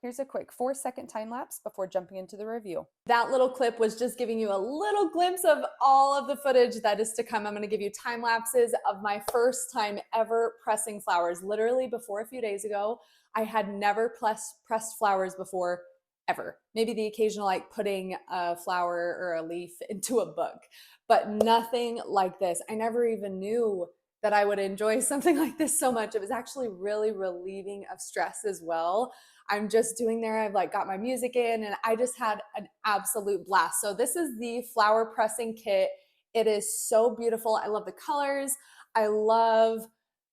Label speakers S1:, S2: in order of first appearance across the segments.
S1: Here's a quick 4-second time lapse before jumping into the review. That little clip was just giving you a little glimpse of all of the footage that is to come. I'm going to give you time lapses of my first time ever pressing flowers. Literally before a few days ago, I had never pressed flowers before, ever. Maybe the occasional like putting a flower or a leaf into a book, but nothing like this. I never even knew that I would enjoy something like this so much. It was actually really relieving of stress as well. I'm just doing there. I've like got my music in and I just had an absolute blast. So this is the flower pressing kit. It is so beautiful. I love the colors. I love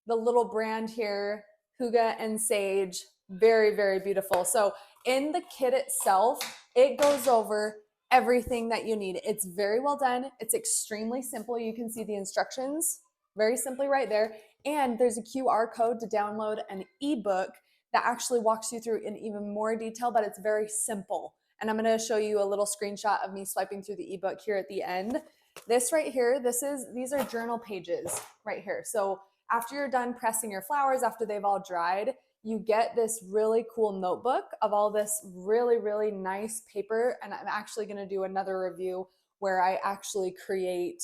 S1: the little brand here, Huga and Sage. Very, very beautiful. So in the kit itself, it goes over everything that you need. It's very well done. It's extremely simple. You can see the instructions very simply right there. And there's a QR code to download an ebook that actually walks you through in even more detail, but it's very simple. And I'm going to show you a little screenshot of me swiping through the ebook here at the end. This right here, these are journal pages right here. So after you're done pressing your flowers, after they've all dried, you get this really cool notebook of all this really, really nice paper. And I'm actually going to do another review where I actually create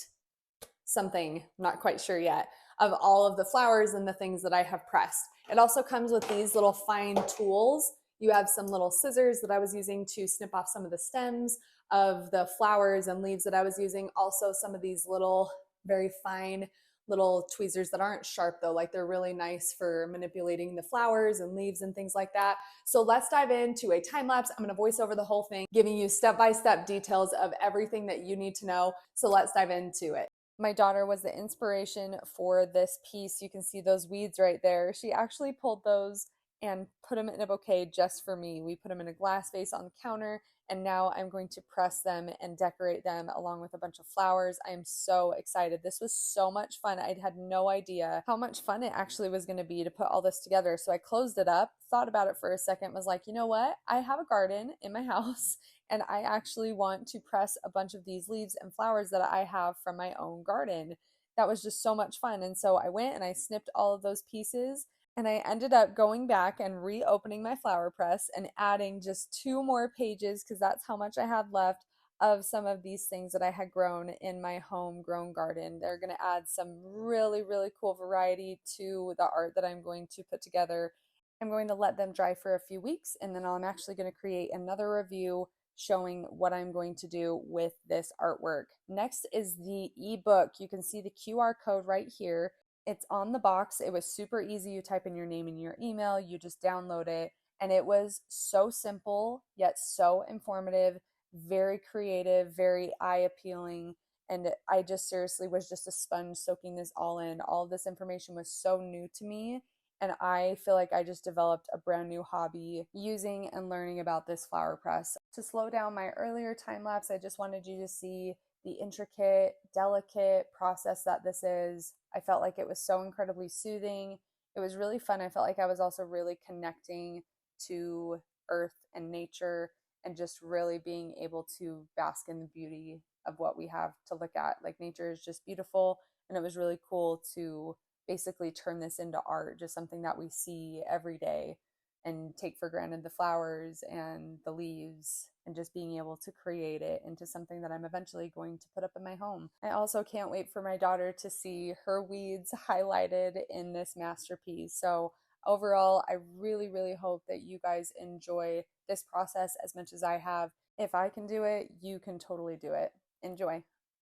S1: something, I'm not quite sure yet, of all of the flowers and the things that I have pressed. It also comes with these little fine tools. You have some little scissors that I was using to snip off some of the stems of the flowers and leaves that I was using. Also some of these little very fine little tweezers that aren't sharp though, like they're really nice for manipulating the flowers and leaves and things like that. So let's dive into a time lapse. I'm going to voice over the whole thing, giving you step-by-step details of everything that you need to know. So let's dive into it. My daughter was the inspiration for this piece. You can see those weeds right there. She actually pulled those and put them in a bouquet just for me. We put them in a glass vase on the counter, and now I'm going to press them and decorate them along with a bunch of flowers. I am so excited. This was so much fun. I had no idea how much fun it actually was going to be to put all this together. So I closed it up, thought about it for a second, was like, you know what? I have a garden in my house and I actually want to press a bunch of these leaves and flowers that I have from my own garden. That was just so much fun. And so I went and I snipped all of those pieces and I ended up going back and reopening my flower press and adding just 2 more pages, because that's how much I had left, of some of these things that I had grown in my homegrown garden. They're going to add some really, really cool variety to the art that I'm going to put together. I'm going to let them dry for a few weeks, and then I'm actually going to create another review showing what I'm going to do with this artwork. Next is the ebook. You can see the QR code right here. It's on the box. It was super easy. You type in your name and your email, you just download it, and it was so simple yet so informative, very creative, very eye appealing. And I just seriously was just a sponge soaking this all in. All of this information was so new to me, and I feel like I just developed a brand new hobby using and learning about this flower press. To slow down my earlier time lapse, I just wanted you to see the intricate, delicate process that this is. I felt like it was so incredibly soothing. It was really fun. I felt like I was also really connecting to earth and nature and just really being able to bask in the beauty of what we have to look at. Like, nature is just beautiful, and it was really cool to basically turn this into art, just something that we see every day and take for granted, the flowers and the leaves, and just being able to create it into something that I'm eventually going to put up in my home. I also can't wait for my daughter to see her weeds highlighted in this masterpiece. So overall, I really, really hope that you guys enjoy this process as much as I have. If I can do it, you can totally do it. Enjoy.